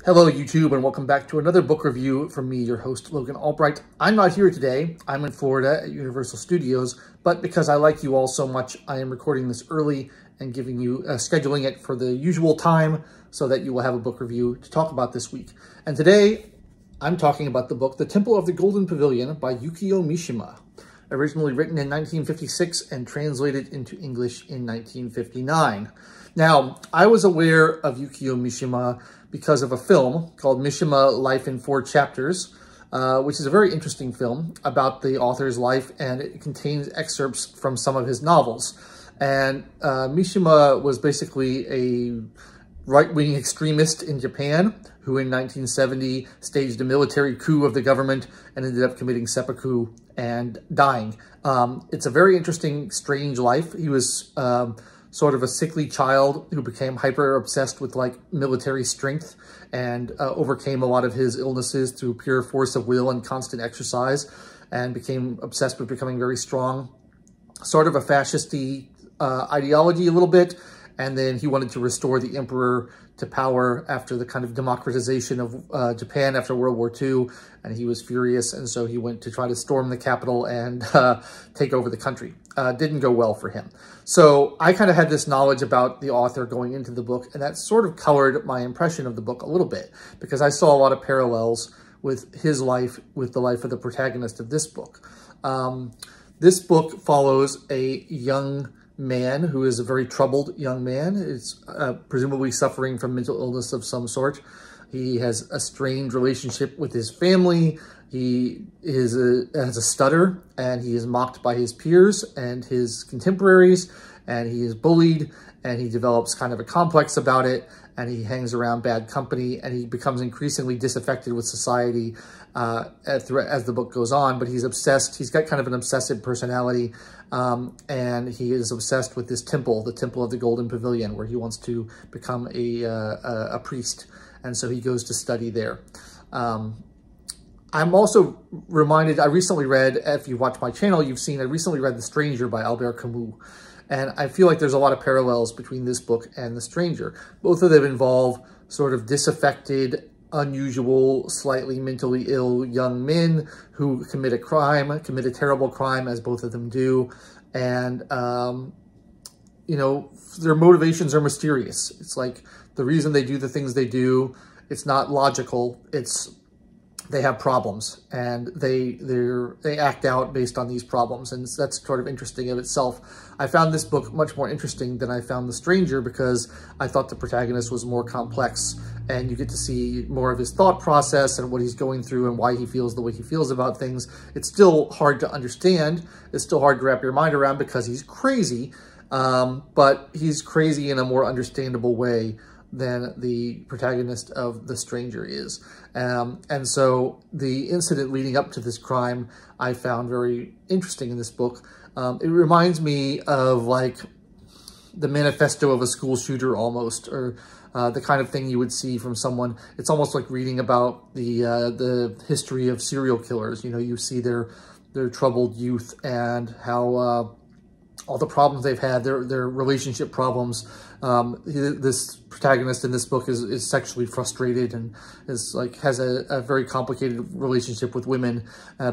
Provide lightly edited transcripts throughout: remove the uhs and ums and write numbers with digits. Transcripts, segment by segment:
Hello YouTube, and welcome back to another book review from me, your host, Logan Albright. I'm not here today. I'm in Florida at Universal Studios, but because I like you all so much, I am recording this early and giving you, scheduling it for the usual time so that you will have a book review to talk about this week. And today, I'm talking about the book, The Temple of the Golden Pavilion by Yukio Mishima, originally written in 1956 and translated into English in 1959. Now, I was aware of Yukio Mishima because of a film called Mishima Life in Four Chapters, which is a very interesting film about the author's life, and it contains excerpts from some of his novels. And Mishima was basically a right-wing extremist in Japan who in 1970 staged a military coup of the government and ended up committing seppuku and dying. It's a very interesting, strange life. He was sort of a sickly child who became hyper-obsessed with like military strength and overcame a lot of his illnesses through pure force of will and constant exercise, and became obsessed with becoming very strong. Sort of a fascist-y ideology a little bit, and then he wanted to restore the emperor to power after the kind of democratization of Japan after World War II, and he was furious, and so he went to try to storm the capital and take over the country. Didn't go well for him. So I kind of had this knowledge about the author going into the book, and that sort of colored my impression of the book a little bit, because I saw a lot of parallels with his life, with the life of the protagonist of this book. This book follows a young man who is a very troubled young man. Is presumably suffering from mental illness of some sort. He has a strained relationship with his family. He has a stutter, and he is mocked by his peers and his contemporaries, and he is bullied, and he develops kind of a complex about it, and he hangs around bad company, and he becomes increasingly disaffected with society as the book goes on. But he's obsessed. He's got kind of an obsessive personality, and he is obsessed with this temple, the Temple of the Golden Pavilion, where he wants to become a priest, and so he goes to study there. I'm also reminded, I recently read, if you watch my channel, you've seen, I recently read The Stranger by Albert Camus. And I feel like there's a lot of parallels between this book and The Stranger. Both of them involve sort of disaffected, unusual, slightly mentally ill young men who commit a terrible crime, as both of them do. And, you know, their motivations are mysterious. It's like the reason they do the things they do, it's not logical. They have problems, and they act out based on these problems, and that's sort of interesting of itself. I found this book much more interesting than I found The Stranger, because I thought the protagonist was more complex, and you get to see more of his thought process and what he's going through and why he feels the way he feels about things. It's still hard to understand. It's still hard to wrap your mind around because he's crazy, but he's crazy in a more understandable way than the protagonist of The Stranger is. And so the incident leading up to this crime I found very interesting in this book. It reminds me of like the manifesto of a school shooter almost, or the kind of thing you would see from someone. It's almost like reading about the history of serial killers. You know, you see their troubled youth and how all the problems they've had, their relationship problems. This protagonist in this book is sexually frustrated and has a very complicated relationship with women.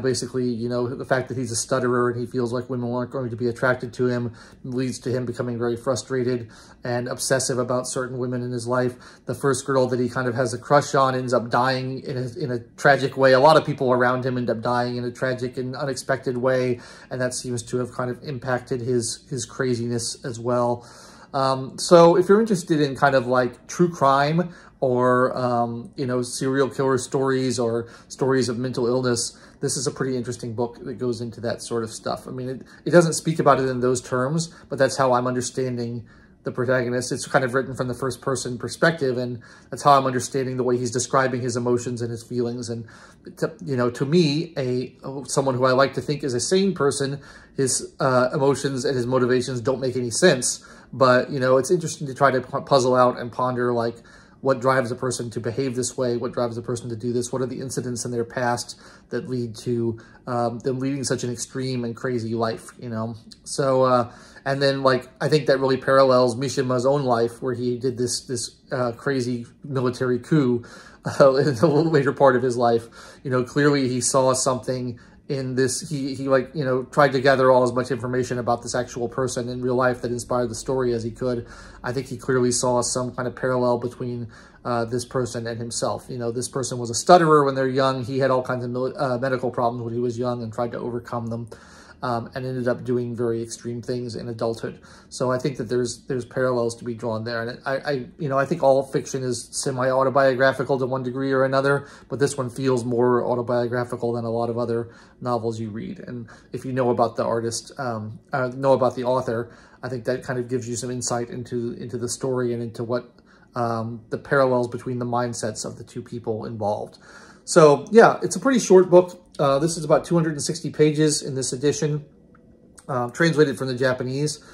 Basically, you know, the fact that he's a stutterer and he feels like women aren't going to be attracted to him leads to him becoming very frustrated and obsessive about certain women in his life. The first girl that he kind of has a crush on ends up dying in a tragic way. A lot of people around him end up dying in a tragic and unexpected way, and that seems to have kind of impacted his craziness as well. So if you're interested in kind of like true crime or, you know, serial killer stories or stories of mental illness, this is a pretty interesting book that goes into that sort of stuff. I mean, it doesn't speak about it in those terms, but that's how I'm understanding the protagonist. It's kind of written from the first person perspective, and that's how I'm understanding the way he's describing his emotions and his feelings. And, you know, to me, someone who I like to think is a sane person, his emotions and his motivations don't make any sense. But, you know, it's interesting to try to puzzle out and ponder, like, what drives a person to behave this way, what drives a person to do this, what are the incidents in their past that lead to them leading such an extreme and crazy life, you know? So, and then, like, I think that really parallels Mishima's own life, where he did this crazy military coup in the later part of his life. You know, clearly he saw something in this, he like, you know, tried to gather all as much information about this actual person in real life that inspired the story as he could. I think he clearly saw some kind of parallel between this person and himself. You know, this person was a stutterer when they're young. He had all kinds of medical problems when he was young and tried to overcome them. And ended up doing very extreme things in adulthood. So I think that there's parallels to be drawn there. And I think all fiction is semi-autobiographical to one degree or another, but this one feels more autobiographical than a lot of other novels you read. And if you know about the artist, know about the author, I think that kind of gives you some insight into the story and into what the parallels between the mindsets of the two people involved. So yeah, it's a pretty short book. This is about 260 pages in this edition, translated from the Japanese.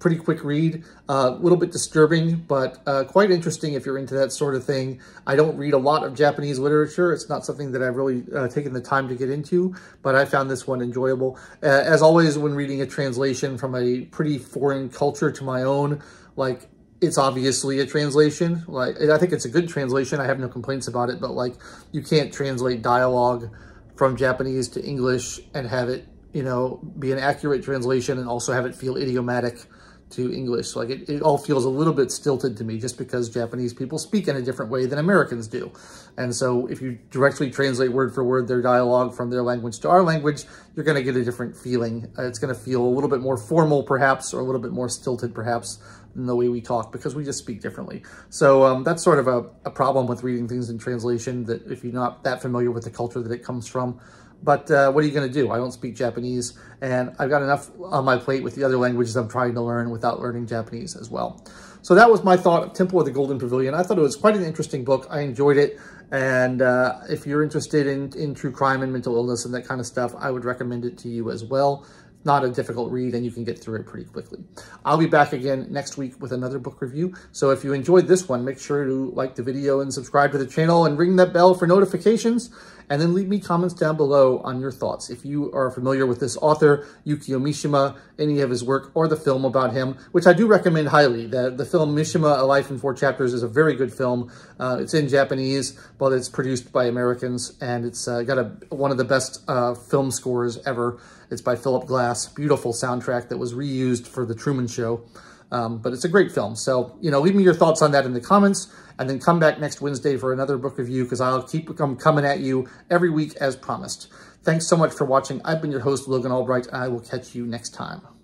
Pretty quick read, a little bit disturbing, but quite interesting if you're into that sort of thing. I don't read a lot of Japanese literature. It's not something that I've really taken the time to get into, but I found this one enjoyable. As always, when reading a translation from a pretty foreign culture to my own, like, it's obviously a translation. Like, I think it's a good translation. I have no complaints about it, but like, you can't translate dialogue from Japanese to English and have it, you know, be an accurate translation and also have it feel idiomatic to English. Like, it all feels a little bit stilted to me just because Japanese people speak in a different way than Americans do. And so if you directly translate word for word their dialogue from their language to our language, you're going to get a different feeling. It's going to feel a little bit more formal perhaps, or a little bit more stilted perhaps, in the way we talk, because we just speak differently. So that's sort of a problem with reading things in translation, that if you're not that familiar with the culture that it comes from. But what are you going to do? I don't speak Japanese, and I've got enough on my plate with the other languages I'm trying to learn without learning Japanese as well. So that was my thought of Temple of the Golden Pavilion. I thought it was quite an interesting book. I enjoyed it. And if you're interested in true crime and mental illness and that kind of stuff, I would recommend it to you as well. Not a difficult read, and you can get through it pretty quickly. I'll be back again next week with another book review. So if you enjoyed this one, make sure to like the video and subscribe to the channel and ring that bell for notifications. And then leave me comments down below on your thoughts. If you are familiar with this author, Yukio Mishima, any of his work, or the film about him, which I do recommend highly. The film Mishima, A Life in 4 Chapters is a very good film. It's in Japanese, but it's produced by Americans, and it's got one of the best film scores ever. It's by Philip Glass. Beautiful soundtrack that was reused for The Truman Show. But it's a great film. So, you know, leave me your thoughts on that in the comments, and then come back next Wednesday for another book review, because I'll keep coming at you every week as promised. Thanks so much for watching. I've been your host, Logan Albright, and I will catch you next time.